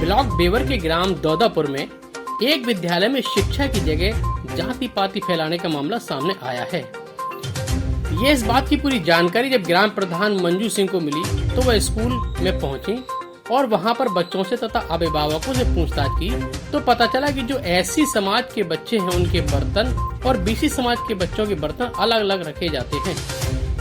Block Weber के ग्राम दौदापुर में एक विद्यालय में शिक्षा की जगह जाति पाति फैलाने का मामला सामने आया है। ये इस बात की पूरी जानकारी जब ग्राम प्रधान मंजू सिंह को मिली तो वह स्कूल में पहुंची और वहां पर बच्चों से तथा अभिभावकों से पूछताछ की तो पता चला कि जो एससी समाज के बच्चे हैं उनके बर्तन और बीसी समाज के बच्चों के बर्तन अलग अलग रखे जाते हैं।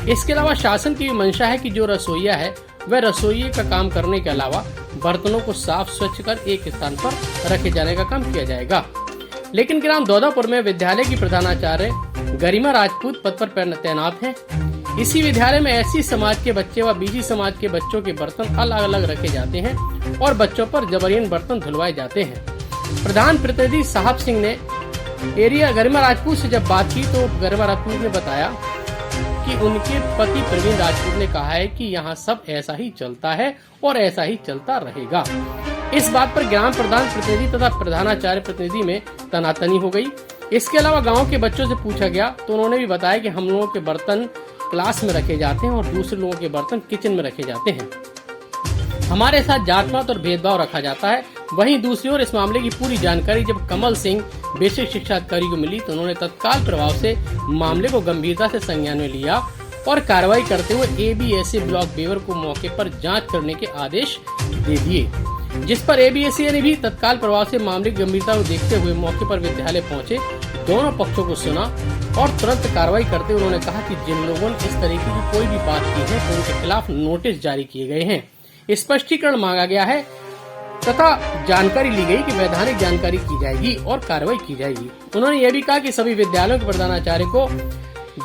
इसके अलावा शासन की मंशा है कि जो रसोइया है वह रसोई का काम करने के अलावा बर्तनों को साफ स्वच्छ कर एक स्थान पर रखे जाने का काम किया जाएगा। लेकिन ग्राम दौदापुर में विद्यालय की प्रधानाचार्य गरिमा राजपूत पद पर तैनात है। इसी विद्यालय में एससी समाज के बच्चे व बीसी समाज के बच्चों के बर्तन अलग अलग रखे जाते हैं और बच्चों पर जबरन बर्तन धुलवाए जाते हैं। प्रधान प्रतिनिधि साहब सिंह ने एरिया गरिमा राजपूत से जब बात की तो गरिमा राजपूत ने बताया कि उनके पति प्रवीण राजपूत ने कहा है कि यहाँ सब ऐसा ही चलता है और ऐसा ही चलता रहेगा। इस बात पर ग्राम प्रधान प्रतिनिधि तथा प्रधानाचार्य प्रतिनिधि में तनातनी हो गई। इसके अलावा गांव के बच्चों से पूछा गया तो उन्होंने भी बताया कि हम लोगों के बर्तन क्लास में रखे जाते हैं और दूसरे लोगों के बर्तन किचन में रखे जाते हैं। हमारे साथ जात पात और भेदभाव रखा जाता है। वहीं दूसरी ओर इस मामले की पूरी जानकारी जब कमल सिंह बेसिक शिक्षा अधिकारी को मिली तो उन्होंने तत्काल प्रभाव से मामले को गंभीरता से संज्ञान में लिया और कार्रवाई करते हुए एबीएसए ब्लॉक बेवर को मौके पर जांच करने के आदेश दे दिए, जिस पर एबीएसए ने भी तत्काल प्रभाव से मामले की गंभीरता को देखते हुए मौके पर विद्यालय पहुंचे, दोनों पक्षों को सुना और तुरंत कार्रवाई करते हुए उन्होंने कहा कि जिन लोगों ने इस तरीके की कोई भी बात की है तो उनके खिलाफ नोटिस जारी किए गए हैं, स्पष्टीकरण मांगा गया है तथा जानकारी ली गई कि वैधानिक जानकारी की जाएगी और कार्रवाई की जाएगी। उन्होंने यह भी कहा कि सभी विद्यालयों के प्रधानाचार्य को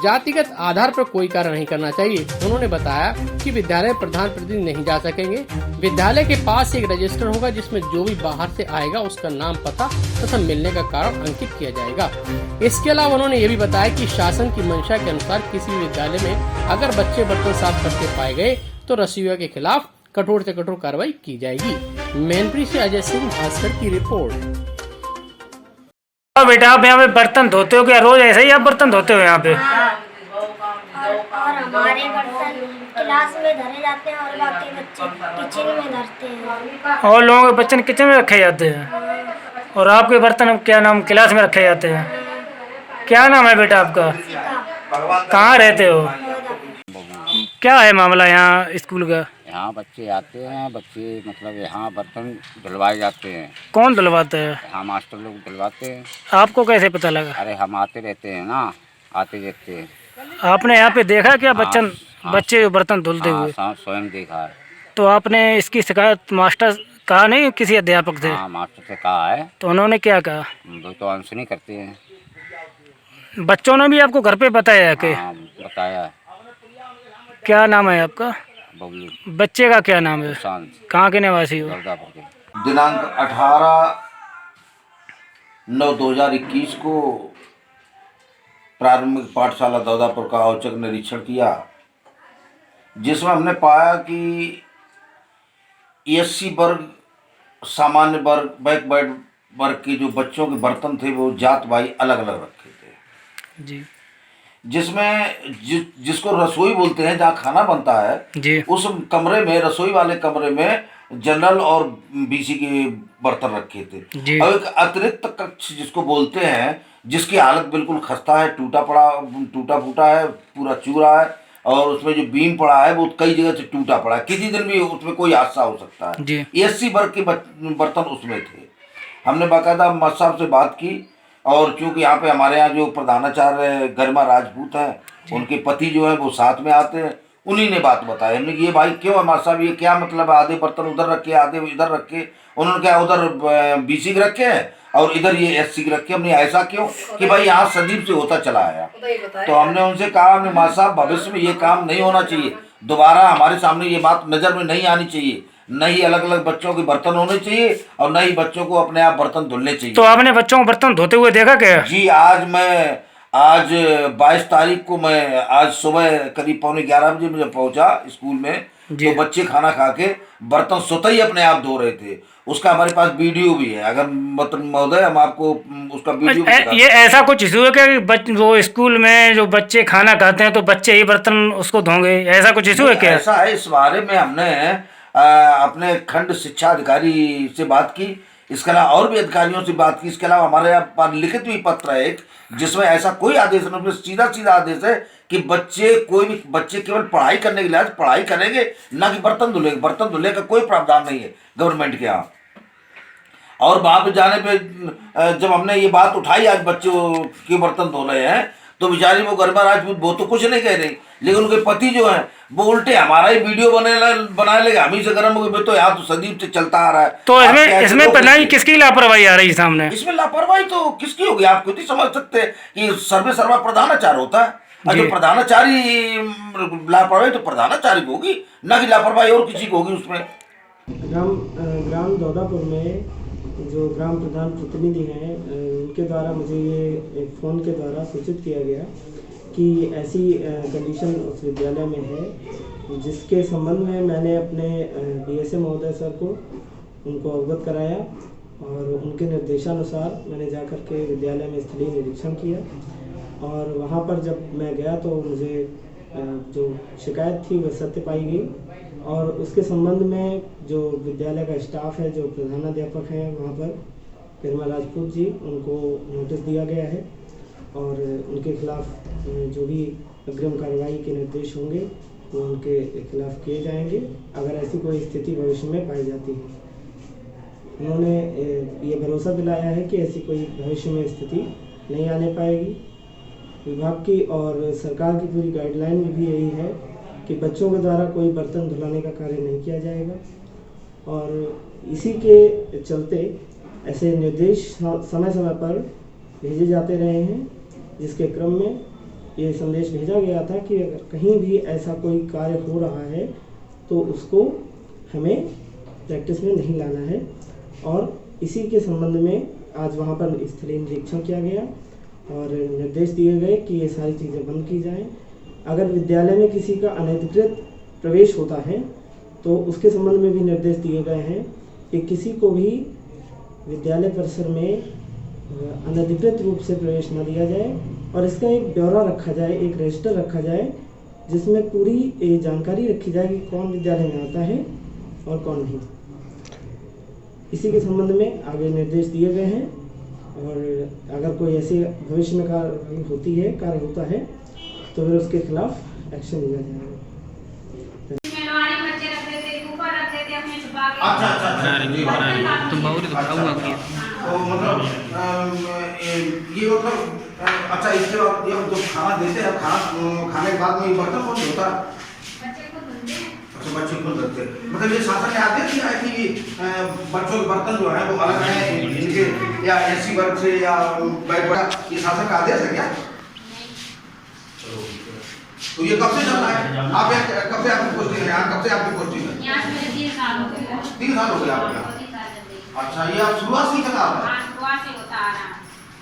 जातिगत आधार पर कोई कार्य नहीं करना चाहिए। उन्होंने बताया कि विद्यालय प्रधान प्रतिनिधि नहीं जा सकेंगे। विद्यालय के पास एक रजिस्टर होगा जिसमें जो भी बाहर से आएगा उसका नाम पता तथा मिलने का कारण अंकित किया जाएगा। इसके अलावा उन्होंने ये भी बताया कि शासन की मंशा के अनुसार किसी भी विद्यालय में अगर बच्चे बर्तन साफ करते पाए गए तो रसोइया के खिलाफ कठोर से कठोर कार्रवाई की जाएगी। मैनपुरी से अजय सिंह भास्कर की रिपोर्ट। बेटा आप यहाँ पे बर्तन धोते हो क्या? रोज ऐसे ही आप बर्तन धोते हो यहाँ पे? और हमारे बर्तन क्लास में धरे जाते हैं और बाकी बच्चे किचन में धरते हैं। और लोगों के बर्तन किचन में रखे जाते हैं और आपके बर्तन क्या नाम क्लास में रखे जाते हैं? क्या नाम है बेटा आपका? कहाँ रहते हो? क्या है मामला यहाँ स्कूल का? यहाँ बच्चे आते हैं, बच्चे मतलब यहाँ बर्तन धुलवाए जाते हैं। कौन धुलवाते हैं? हाँ, मास्टर लोग धुलवाते हैं। आपको कैसे पता लगा? अरे हम आते रहते हैं ना, आते देखते हैं। आपने यहाँ पे देखा क्या बच्चन हाँ, बच्चे बर्तन धुलते हुए? स्वयं देखा है। तो आपने इसकी शिकायत मास्टर कहा नहीं किसी अध्यापक से? हाँ, मास्टर से कहा है। तो उन्होंने क्या कहा? वो तो अनसुनी करते हैं। बच्चों ने भी आपको घर पे बताया कि? हाँ, बताया। क्या नाम है आपका? बबलू। बच्चे का क्या नाम है? शांत। कहाँ के निवासी हो? दौदापुर के। दिनांक 18/9/2021 को प्रारंभिक पाठशाला दौदापुर का औचक निरीक्षण किया, जिसमें हमने पाया कि एससी वर्ग, सामान्य वर्ग, बैकवर्ड वर्ग के जो बच्चों के बर्तन थे वो जात भाई अलग अलग रखे थे जी। जिसमें जिसको रसोई बोलते हैं, जहाँ खाना बनता है जी, उस कमरे में, रसोई वाले कमरे में जनरल और बीसी के बर्तन रखे थे। और एक अतिरिक्त कक्ष जिसको बोलते हैं, जिसकी हालत बिल्कुल खस्ता है, टूटा फूटा है, पूरा चूरा है और उसमें जो बीम पड़ा है वो कई जगह से टूटा पड़ा है, किसी दिन भी उसमें कोई हादसा हो सकता है। एससी वर्ग के बर्तन उसमें थे। हमने बाकायदा मत साहब से बात की और चूँकि यहाँ पे हमारे यहाँ जो प्रधानाचार्य गरिमा राजपूत हैं, उनके पति जो हैं वो साथ में आते हैं, उन्हीं ने बात बताई। हमने ये भाई क्यों हमारे साहब, ये क्या मतलब है, आधे बर्तन उधर रखे आधे इधर रखे? उन्होंने क्या उधर बीसी के रखे हैं और इधर ये एससी के रखे? हमने ऐसा क्यों कि भाई यहाँ सदीप से होता चला आया। तो हमने उनसे कहा, हमने माँ साहब भविष्य में ये काम नहीं होना चाहिए, दोबारा हमारे सामने ये बात नज़र में नहीं आनी चाहिए, न ही अलग अलग बच्चों के बर्तन होने चाहिए और न ही बच्चों को अपने आप बर्तन धुलने चाहिए। तो आपने बच्चों को बर्तन धोते हुए देखा क्या? जी, आज 22 तारीख को मैं आज सुबह करीब 11:15 बजे पहुंचा स्कूल में, तो बच्चे खाना खा के बर्तन स्वतः ही अपने आप धो रहे थे। उसका हमारे पास वीडियो भी है, अगर महोदय हम आपको उसका वीडियो ये ऐसा कुछ इशू है क्या वो स्कूल में जो बच्चे खाना खाते हैं तो बच्चे ही बर्तन उसको धोंगे, ऐसा कुछ इशू है क्या? ऐसा है, इस बारे में हमने अपने खंड शिक्षा अधिकारी से बात की, इसके अलावा और भी अधिकारियों से बात की। इसके अलावा हमारे यहाँ पर लिखित भी पत्र है एक, जिसमें ऐसा कोई आदेश नहीं, उसमें सीधा सीधा आदेश है कि कोई भी बच्चे केवल पढ़ाई करने के लिए पढ़ाई करेंगे, ना कि बर्तन धुलेंगे। बर्तन धुलने का कोई प्रावधान नहीं है गवर्नमेंट के यहाँ। और वहाँ पे जाने पे जब हमने ये बात उठाई आज बच्चों के बर्तन धो रहे हैं, तो बेचारी वो गरिमा राजपूत वो तो कुछ नहीं कह रही, लेकिन उनके पति जो हैं वो उल्टे हमारा ही वीडियो बना लेंगे, हम ही से गर्म हो गए। तो यहाँ तो सदीप से चलता आ रहा है। तो इसमें पता नहीं किसकी लापरवाही आ रही है सामने। इसमें लापरवाही तो किसकी होगी, आप खुद ही समझ सकते हैं कि सर्वा प्रधानाचार्य होता है, और जो प्रधानाचार्य लापरवाही तो प्रधानाचार्य की होगी, ना कि लापरवाही और किसी को होगी उसमें। ग्राम दौदापुर में जो ग्राम प्रधान प्रतिनिधि हैं, उनके द्वारा मुझे ये फ़ोन के द्वारा सूचित किया गया कि ऐसी कंडीशन उस विद्यालय में है, जिसके संबंध में मैंने अपने डीएसए महोदय सर को उनको अवगत कराया, और उनके निर्देशानुसार मैंने जाकर के विद्यालय में स्थलीय निरीक्षण किया। और वहाँ पर जब मैं गया तो मुझे जो शिकायत थी वह सत्य पाई गई, और उसके संबंध में जो विद्यालय का स्टाफ है, जो प्रधानाध्यापक हैं वहाँ पर गरिमा राजपूत जी, उनको नोटिस दिया गया है, और उनके खिलाफ जो भी अग्रिम कार्रवाई के निर्देश होंगे वो उनके खिलाफ किए जाएंगे, अगर ऐसी कोई स्थिति भविष्य में पाई जाती है। उन्होंने ये भरोसा दिलाया है कि ऐसी कोई भविष्य में स्थिति नहीं आने पाएगी। विभाग की और सरकार की पूरी गाइडलाइन में भी यही है कि बच्चों के द्वारा कोई बर्तन धुलाने का कार्य नहीं किया जाएगा, और इसी के चलते ऐसे निर्देश समय समय पर भेजे जाते रहे हैं, जिसके क्रम में ये संदेश भेजा गया था कि अगर कहीं भी ऐसा कोई कार्य हो रहा है तो उसको हमें प्रैक्टिस में नहीं लाना है। और इसी के संबंध में आज वहाँ पर स्थलीय निरीक्षण किया गया और निर्देश दिए गए कि ये सारी चीज़ें बंद की जाएं। अगर विद्यालय में किसी का अनधिकृत प्रवेश होता है तो उसके संबंध में भी निर्देश दिए गए हैं कि किसी को भी विद्यालय परिसर में अनधिकृत रूप से प्रवेश न दिया जाए, और इसका एक ब्यौरा रखा जाए, एक रजिस्टर रखा जाए, जिसमें पूरी जानकारी रखी जाए कि कौन विद्यालय में आता है और कौन नहीं। इसी के संबंध में आगे निर्देश दिए गए हैं, और अगर कोई ऐसे भविष्य में कार्य होता है तो फिर उसके खिलाफ एक्शन लिया जाएगा। तो मतलब ये मतलब अच्छा, इसके बाद ये जो खाना देते हैं, खाने के बाद में ये बर्तन कौन धोता है? अच्छा, बच्चे को धोते हैं। मतलब ये शासन ने आदेश दिया है कि बच्चों के बर्तन जो है वो अलग है इनके, या एससी वर्ग से या ये शासन का आदेश है क्या? तो ये कब से चल रहा है? आप कब से आपकी पोस्टिंग है यहाँ? कब से आपकी पोस्टिंग है? 3 साल हो गए आपका। अच्छा, ये आप शुरुआत से चला रहा है? शुरुआत से होता आ रहा है।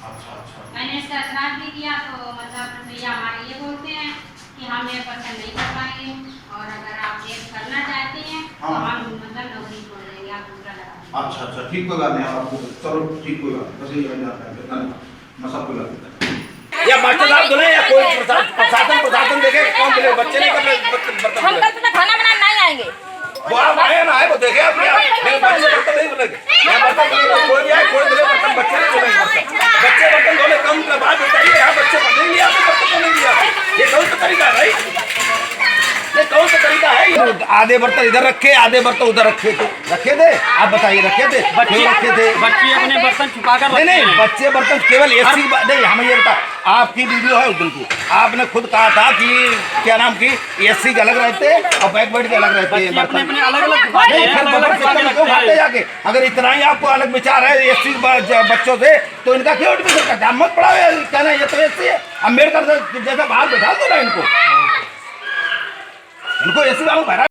अच्छा। मैंने इसका एतराज भी किया तो मतलब भैया हमारे ये बोलते हैं कि हम ये पसंद नहीं कर पाएंगे, और अगर आप ये करना चाहते हैं तो हम मतलब नौकरी छोड़ देंगे, आप दूसरा लगा। अच्छा, ठीक, कोई बात नहीं, आपको चलो ठीक, कोई बात बस ये मैं सब कोई बात या मास्टर साहब धुले या कोई प्रशासन देखे कौन धुले, बच्चे नहीं कर रहे। हम कल से खाना बनाने नहीं आएंगे, वो आप आए ना आए वो देखे आप बच्चे बर्तन नहीं धुलेंगे, यहाँ बर्तन कोई भी आए कोई धुले बर्तन, बच्चे नहीं धुलेंगे। बच्चे बर्तन धोने कम बात बताइए, यहाँ बच्चे नहीं लिया बर्तन तो नहीं लिया, ये कौन सा तरीका है भाई? ये कौन सा तरीका है? आधे बर्तन इधर रखे, आधे बर्तन उधर रखे थे, आप बताइए रखे थे? बच्चे अपने बर्तन छुपा कर नहीं, बच्चे बर्तन केवल ऐसी नहीं, हमें ये बता, आपकी वीडियो है उस दिन की, आपने खुद कहा था कि क्या नाम की एससी के अलग रहते और बैकवर्ड के अलग रहते हैं बर्तन, अलग जाके। अगर इतना ही आपको अलग विचार है एससी बच्चों से तो इनका क्यों एडमिशन करते हैं? मत पढ़ाओ, कहना ये तो एससी है, अम्बेडकर जैसा बाहर बैठा दो ना इनको एससी वालों